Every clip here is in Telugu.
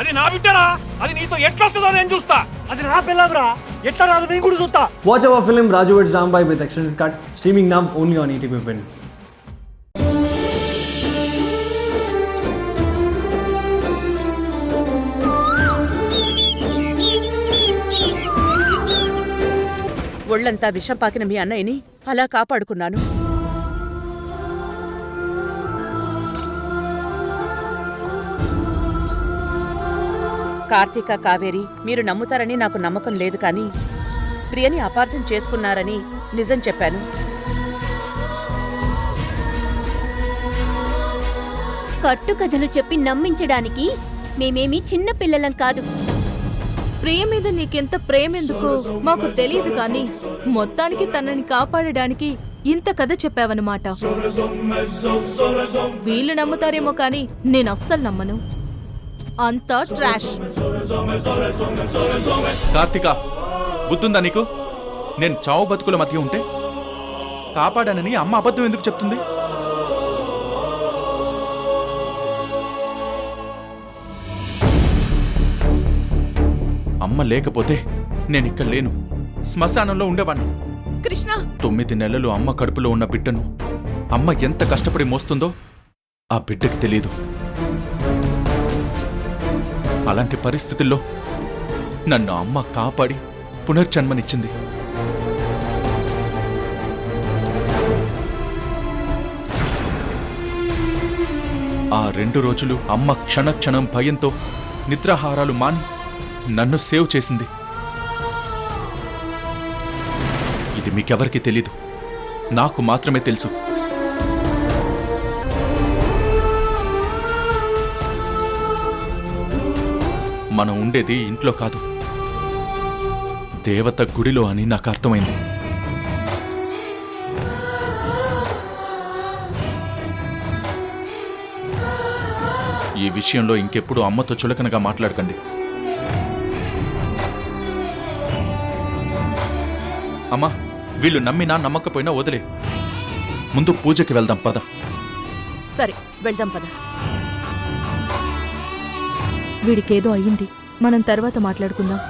అది నా బిడ్డరా, అది నీతో ఎట్లా వస్తుందో నేను చూస్తా. అది నా పిల్లరా, ఎట్లా రాదు నేను కూడా చూస్తా. Watch our film Raju vs Rambai with extended cut, streaming now only on ETV Win. ఒళ్ళంతా విషం పాకిన మీ అన్నయ్యని అలా కాపాడుకున్నాను. కార్తీక, కావేరి మీరు నమ్ముతారని నాకు నమ్మకం లేదు, కానీ ప్రియని అపార్థం చేసుకున్నారని నిజం చెప్పాను. కట్టుకథలు చెప్పి నమ్మించడానికి మేమేమీ చిన్న పిల్లలం కాదు. ప్రియ మీద నీకెంత ప్రేమెందుకో మాకు తెలియదు, కానీ మొత్తానికి తనని కాపాడడానికి ఇంత కథ చెప్పావన్నమాట. వీళ్ళు నమ్ముతారేమో కానీ నేను అస్సలు నమ్మను. అంతా ట్రాష్. కార్తిక, బుద్ధుందా నీకు? నేను చావు బతుకుల మధ్య ఉంటే కాపాడానని అమ్మ అబద్ధం ఎందుకు చెప్తుంది? అమ్మ లేకపోతే నేనిక్కడ లేను, శ్మశానంలో ఉండేవాణ్ణి. కృష్ణ, 9 నెలలు అమ్మ కడుపులో ఉన్న బిడ్డను అమ్మ ఎంత కష్టపడి మోస్తుందో ఆ బిడ్డకి తెలీదు. అలాంటి పరిస్థితుల్లో నన్ను అమ్మ కాపాడి పునర్జన్మనిచ్చింది. ఆ 2 రోజులు అమ్మ క్షణక్షణం భయంతో నిద్రాహారాలు మాని నన్ను సేవ్ చేసింది. ఇది మీకెవరికి తెలీదు, నాకు మాత్రమే తెలుసు. మనం ఉండేది ఇంట్లో కాదు, దేవత గుడిలో అని నాకు అర్థమైంది. ఈ విషయంలో ఇంకెప్పుడు అమ్మతో చులకనగా మాట్లాడకండి. అమ్మా, వీళ్ళు నమ్మినా నమ్మకపోయినా వదిలే. ముందు పూజకి వెళ్దాం పద. సరే వెళ్దాం పద. వీడికేదో అయ్యింది, మనం తర్వాత మాట్లాడుకుందాం.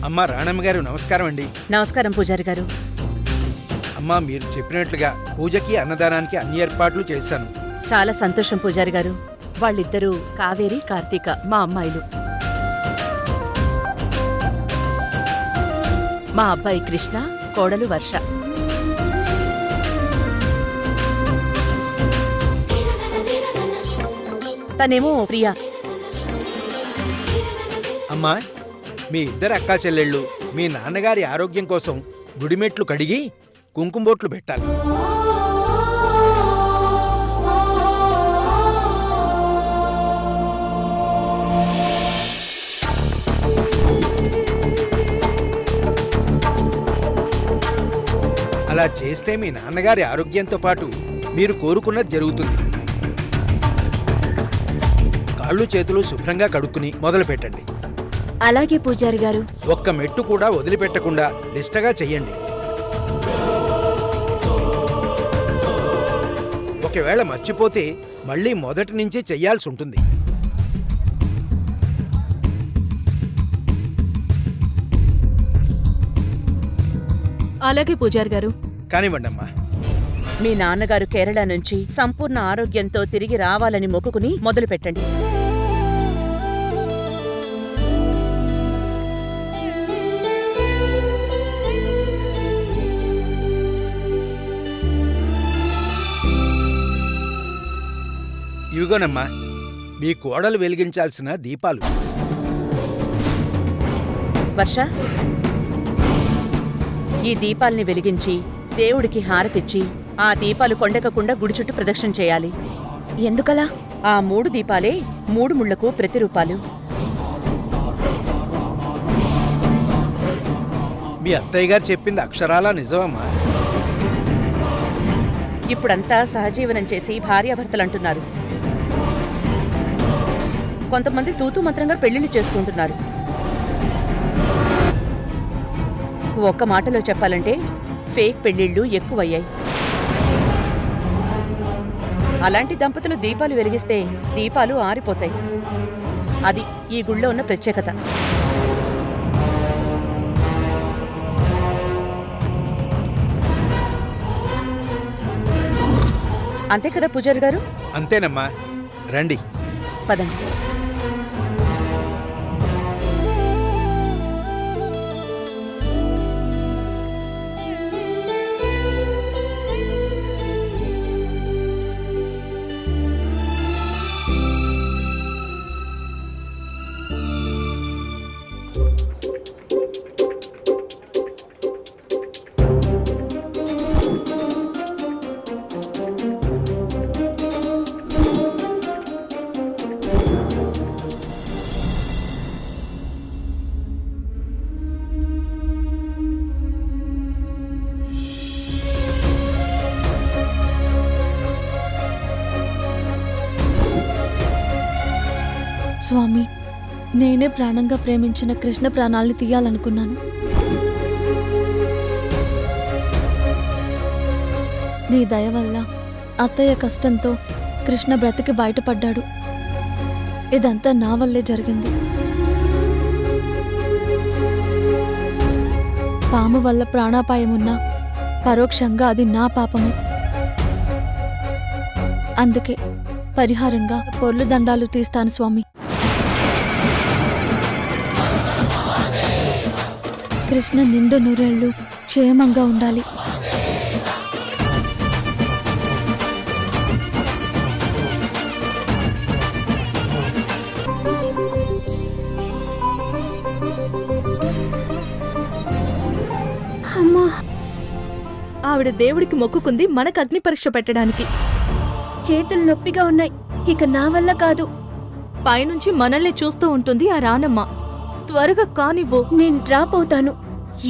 అమ్మా రాణమ్మ గారు నమస్కారం అండి. నమస్కారం పూజారి గారు. అమ్మా, మీరు చెప్పినట్లుగా పూజకి అన్నదానానికి అన్ని ఏర్పాట్లు చేశాను. చాలా సంతోషం పూజారి గారు. వాళ్ళిద్దరూ కావేరి, కార్తీక మా అమ్మాయిలు. మా అబ్బాయి కృష్ణ, కోడలు వర్ష. తనేమో ప్రియా. అమ్మా, మీ ఇద్దరు అక్కా చెల్లెళ్ళు మీ నాన్నగారి ఆరోగ్యం కోసం గుడిమెట్లు కడిగి కుంకుమబొట్లు పెట్టాలి. అలా చేస్తే మీ నాన్నగారి ఆరోగ్యంతో పాటు మీరు కోరుకున్నది జరుగుతుంది. కాళ్ళు చేతులు శుభ్రంగా కడుక్కుని మొదలు పెట్టండి. అలాగే పూజారి గారు. ఒక్క మెట్టు కూడా వదిలిపెట్టకుండా నిష్టగా చెయ్యండి. ఒకవేళ మర్చిపోతే మళ్ళీ మొదటి నుంచి చెయ్యాల్సి ఉంటుంది. అలాగే పూజారి గారు. కానివ్వండి అమ్మా. మీ నాన్నగారు కేరళ నుంచి సంపూర్ణ ఆరోగ్యంతో తిరిగి రావాలని మొక్కుకుని మొదలు పెట్టండి. ఇవిగోనమ్మా మీ కోడలు వెలిగించాల్సిన దీపాలు. వర్ష, ఈ దీపాల్ని వెలిగించి దేవుడికి హారతిచ్చి ఆ దీపాలు కొండెక్కకుండా గుడి చుట్టూ ప్రదక్షిణ చేయాలి. ఎందుకలా? ఆ 3 దీపాలే 3 ముళ్లకు ప్రతిరూపాలు. మీ అత్తయ్య గారు చెప్పింది అక్షరాలా నిజమమ్మా. ఇప్పుడంతా సహజీవనం చేసి భార్యాభర్తలంటున్నారు. కొంతమంది తూతూ మంత్రంగా పెళ్లిళ్ళు చేసుకుంటున్నారు. ఒక్క మాటలో చెప్పాలంటే ఫేక్ పెళ్లిళ్ళు ఎక్కువయ్యాయి. అలాంటి దంపతులు దీపాలు వెలిగిస్తే దీపాలు ఆరిపోతాయి. అది ఈ గుళ్ళో ఉన్న ప్రత్యేకత. అంతే కదా పూజారి గారు? అంతేనమ్మా, రండి. పదండి. స్వామి, నేనే ప్రాణంగా ప్రేమించిన కృష్ణ ప్రాణాల్ని తీయాలనుకున్నాను. నీ దయ వల్ల అత్తయ్య కష్టంతో కృష్ణ బ్రతికి బయటపడ్డాడు. ఇదంతా నా వల్లే జరిగింది. పాము వల్ల ప్రాణాపాయమున్నా పరోక్షంగా అది నా పాపమే. అందుకే పరిహారంగా పొర్లు దండాలు తీస్తాను స్వామి. కృష్ణ నిండు నూరేళ్లు క్షేమంగా ఉండాలి. అమ్మా, ఆవిడ దేవుడికి మొక్కుకుంది మనకు అగ్ని పరీక్ష పెట్టడానికి. చేతులు నొప్పిగా ఉన్నాయి. ఇక నా వల్ల కాదు. పైనుంచి మనల్ని చూస్తూ ఉంటుంది ఆ రానమ్మ. త్వరగా కానివ్వు. నేను డ్రాప్ అవుతాను.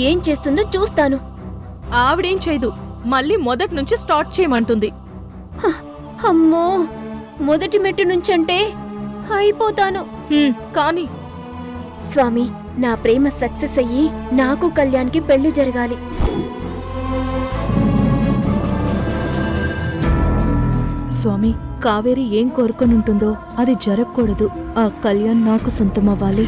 ఏం చేస్తుందో చూస్తాను. ఆవిడేం చేయదు, మళ్ళీ మొదటి నుంచి స్టార్ట్ చేయమంటుంది. అమ్మో, మొదటి మెట్టు నుంచంటే అయిపోతాను. కానీ స్వామి, నా ప్రేమ సక్సెస్ అయ్యి నాకు కళ్యాణ్కి పెళ్లి జరగాలి. స్వామి, కావేరి ఏం కోరుకొనుంటుందో అది జరగకూడదు. ఆ కళ్యాణ్ నాకు సొంతమవ్వాలి.